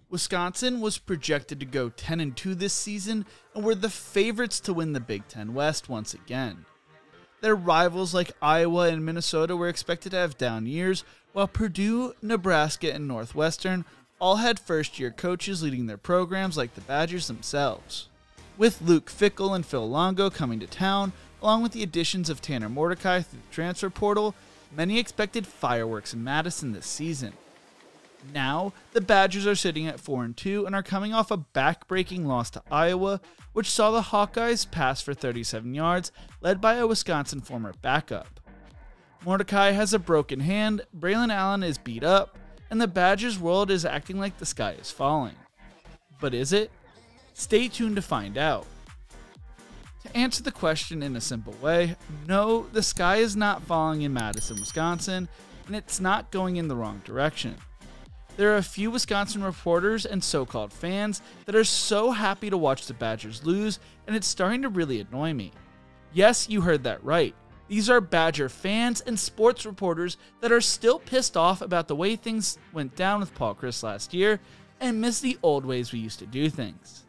Wisconsin was projected to go 10-2 this season and were the favorites to win the Big Ten West once again. Their rivals like Iowa and Minnesota were expected to have down years, while Purdue, Nebraska, and Northwestern all had first-year coaches leading their programs like the Badgers themselves. With Luke Fickell and Phil Longo coming to town, along with the additions of Tanner Mordecai through the transfer portal, many expected fireworks in Madison this season. Now, the Badgers are sitting at 4-2 and are coming off a back-breaking loss to Iowa, which saw the Hawkeyes pass for 37 yards, led by a Wisconsin former backup. Mordecai has a broken hand, Braelon Allen is beat up, and the Badgers' world is acting like the sky is falling. But is it? Stay tuned to find out. To answer the question in a simple way, no, the sky is not falling in Madison, Wisconsin, and it's not going in the wrong direction. There are a few Wisconsin reporters and so-called fans that are so happy to watch the Badgers lose, and it's starting to really annoy me. Yes, you heard that right. These are Badger fans and sports reporters that are still pissed off about the way things went down with Paul Chryst last year and miss the old ways we used to do things.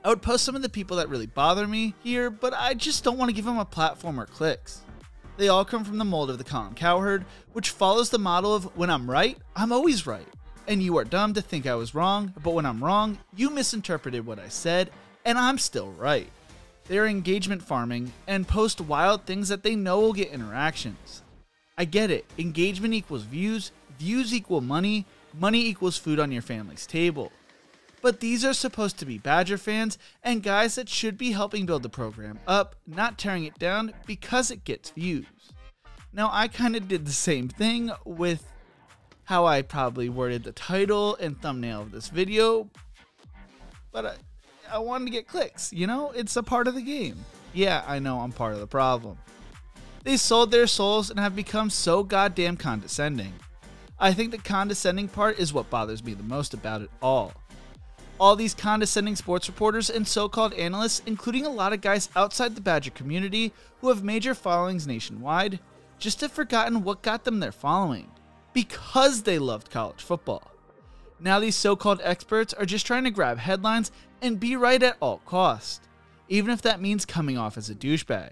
I would post some of the people that really bother me here, but I just don't want to give them a platform or clicks. They all come from the mold of the Colin Cowherd, which follows the model of when I'm right, I'm always right. And you are dumb to think I was wrong, but when I'm wrong, you misinterpreted what I said, and I'm still right. They are engagement farming and post wild things that they know will get interactions. I get it, engagement equals views, views equal money, money equals food on your family's table. But these are supposed to be Badger fans and guys that should be helping build the program up, not tearing it down because it gets views. Now I kinda did the same thing with how I probably worded the title and thumbnail of this video, but I wanted to get clicks, you know? It's a part of the game. Yeah, I know I'm part of the problem. They sold their souls and have become so goddamn condescending. I think the condescending part is what bothers me the most about it all. All these condescending sports reporters and so-called analysts, including a lot of guys outside the Badger community who have major followings nationwide, just have forgotten what got them their following. Because they loved college football. Now these so-called experts are just trying to grab headlines and be right at all costs, even if that means coming off as a douchebag.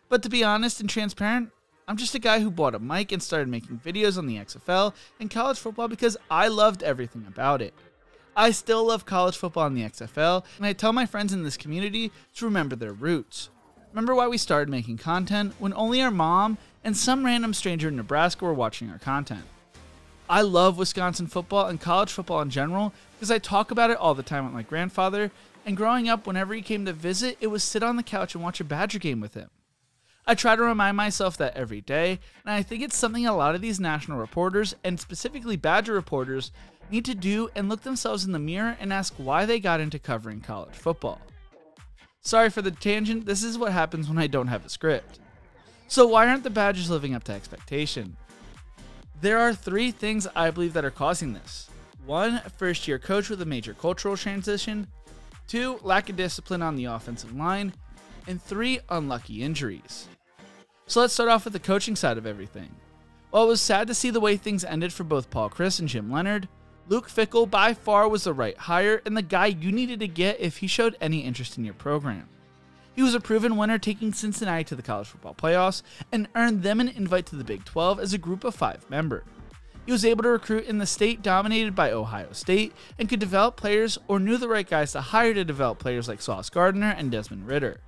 But to be honest and transparent, I'm just a guy who bought a mic and started making videos on the XFL and college football because I loved everything about it. I still love college football and the XFL, and I tell my friends in this community to remember their roots. Remember why we started making content when only our mom and some random stranger in Nebraska were watching our content. I love Wisconsin football and college football in general because I talk about it all the time with my grandfather, and growing up, whenever he came to visit, it was sit on the couch and watch a Badger game with him. I try to remind myself that every day, and I think it's something a lot of these national reporters, and specifically Badger reporters, need to do and look themselves in the mirror and ask why they got into covering college football. Sorry for the tangent, this is what happens when I don't have a script. So why aren't the Badgers living up to expectation? There are three things I believe that are causing this. 1, first-year coach with a major cultural transition. 2, lack of discipline on the offensive line. And 3, unlucky injuries. So let's start off with the coaching side of everything. While it was sad to see the way things ended for both Paul Chryst and Jim Leonhard, Luke Fickell by far was the right hire and the guy you needed to get if he showed any interest in your program. He was a proven winner, taking Cincinnati to the college football playoffs and earned them an invite to the Big 12 as a group of 5 member. He was able to recruit in the state dominated by Ohio State and could develop players or knew the right guys to hire to develop players like Sauce Gardner and Desmond Ridder.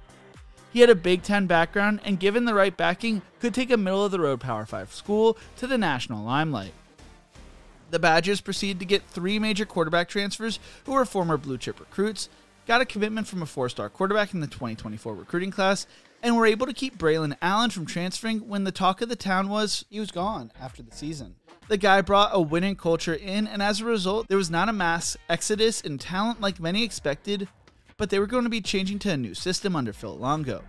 He had a Big Ten background and given the right backing could take a middle-of-the-road Power 5 school to the national limelight. The Badgers proceeded to get 3 major quarterback transfers who were former blue-chip recruits, got a commitment from a 4-star quarterback in the 2024 recruiting class, and were able to keep Braelon Allen from transferring when the talk of the town was he was gone after the season. The guy brought a winning culture in, and as a result, there was not a mass exodus in talent like many expected, but they were going to be changing to a new system under Phil Longo.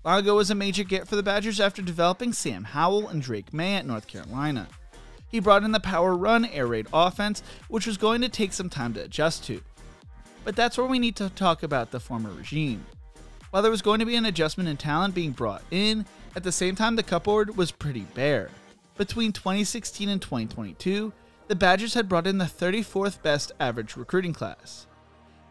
Longo was a major get for the Badgers after developing Sam Howell and Drake May at North Carolina. He brought in the power run, air raid offense, which was going to take some time to adjust to. But that's where we need to talk about the former regime. While there was going to be an adjustment in talent being brought in, at the same time the cupboard was pretty bare. Between 2016 and 2022, the Badgers had brought in the 34th best average recruiting class.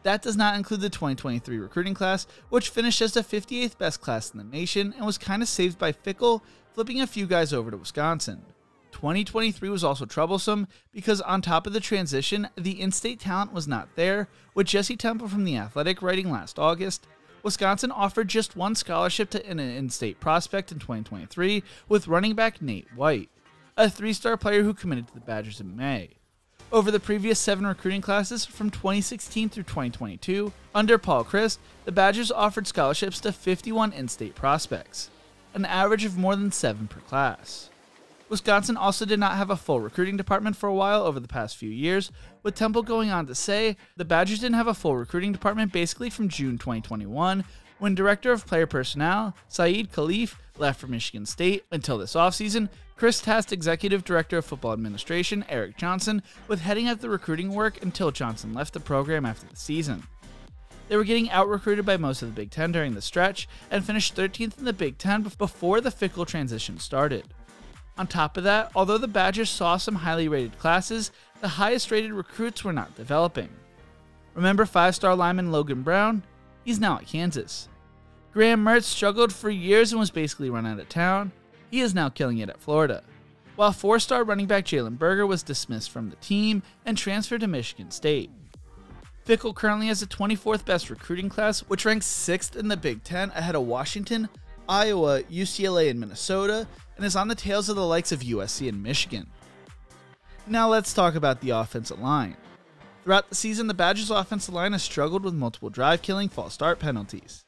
That does not include the 2023 recruiting class, which finished as the 58th best class in the nation and was kind of saved by Fickell flipping a few guys over to Wisconsin. 2023 was also troublesome because on top of the transition, the in-state talent was not there, with Jesse Temple from The Athletic writing last August. Wisconsin offered just one scholarship to an in-state prospect in 2023 with running back Nate White, a 3-star player who committed to the Badgers in May. Over the previous 7 recruiting classes from 2016 through 2022, under Paul Chryst, the Badgers offered scholarships to 51 in-state prospects, an average of more than 7 per class. Wisconsin also did not have a full recruiting department for a while over the past few years, with Temple going on to say, the Badgers didn't have a full recruiting department basically from June 2021, when Director of Player Personnel, Saeed Khalif, left for Michigan State until this offseason. Chryst tasked Executive Director of Football Administration, Eric Johnson, with heading up the recruiting work until Johnson left the program after the season. They were getting out-recruited by most of the Big Ten during the stretch, and finished 13th in the Big Ten before the Fickell transition started. On top of that, although the Badgers saw some highly rated classes, the highest rated recruits were not developing. Remember 5-star lineman Logan Brown? He's now at Kansas. Graham Mertz struggled for years and was basically run out of town. He is now killing it at Florida. While 4-star running back Jalen Berger was dismissed from the team and transferred to Michigan State. Fickell currently has the 24th best recruiting class, which ranks 6th in the Big Ten ahead of Washington, Iowa, UCLA, and Minnesota, and is on the tails of the likes of USC and Michigan. Now let's talk about the offensive line. Throughout the season, the Badgers' offensive line has struggled with multiple drive-killing false start penalties.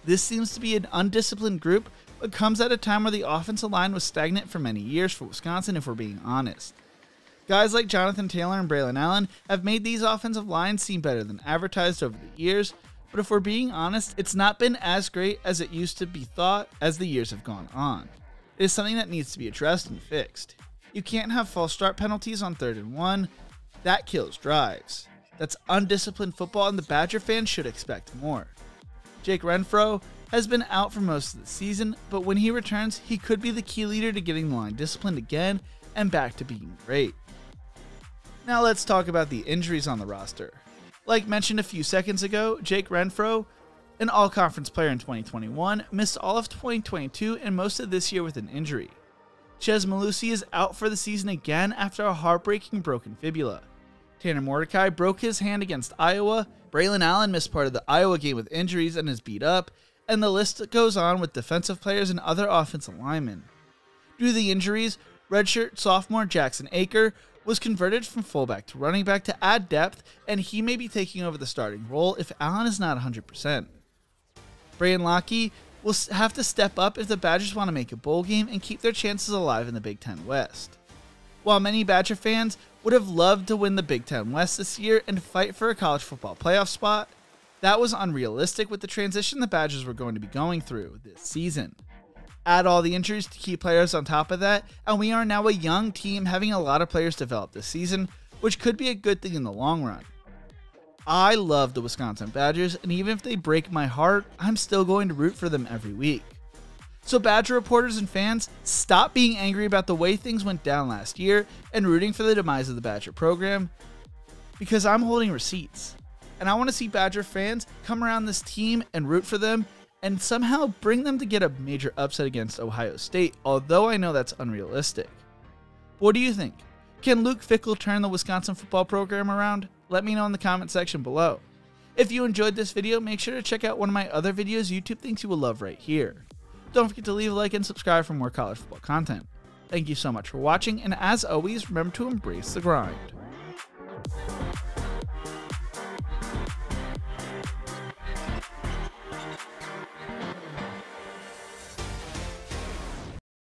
This seems to be an undisciplined group, but comes at a time where the offensive line was stagnant for many years for Wisconsin, if we're being honest. Guys like Jonathan Taylor and Braelon Allen have made these offensive lines seem better than advertised over the years, but if we're being honest, it's not been as great as it used to be thought as the years have gone on. It is something that needs to be addressed and fixed. You can't have false start penalties on 3rd and 1. That kills drives. That's undisciplined football, and the Badger fans should expect more. Jake Renfro has been out for most of the season, but when he returns, he could be the key leader to getting the line disciplined again and back to being great. Now let's talk about the injuries on the roster. Like mentioned a few seconds ago, Jake Renfro, an all-conference player in 2021, missed all of 2022 and most of this year with an injury. Chez Mellusi is out for the season again after a heartbreaking broken fibula. Tanner Mordecai broke his hand against Iowa, Braelon Allen missed part of the Iowa game with injuries and is beat up, and the list goes on with defensive players and other offensive linemen. Due to the injuries, redshirt sophomore Jackson Aker was converted from fullback to running back to add depth, and he may be taking over the starting role if Allen is not 100%. Braelon Allen will have to step up if the Badgers want to make a bowl game and keep their chances alive in the Big Ten West. While many Badger fans would have loved to win the Big Ten West this year and fight for a college football playoff spot, that was unrealistic with the transition the Badgers were going to be going through this season. Add all the injuries to key players on top of that, and we are now a young team having a lot of players develop this season, which could be a good thing in the long run. I love the Wisconsin Badgers, and even if they break my heart, I'm still going to root for them every week. So Badger reporters and fans, stop being angry about the way things went down last year and rooting for the demise of the Badger program, because I'm holding receipts. And I want to see Badger fans come around this team and root for them and somehow bring them to get a major upset against Ohio State, although I know that's unrealistic. But what do you think? Can Luke Fickell turn the Wisconsin football program around? Let me know in the comment section below. If you enjoyed this video, make sure to check out one of my other videos YouTube thinks you will love right here. Don't forget to leave a like and subscribe for more college football content. Thank you so much for watching, and as always, remember to embrace the grind.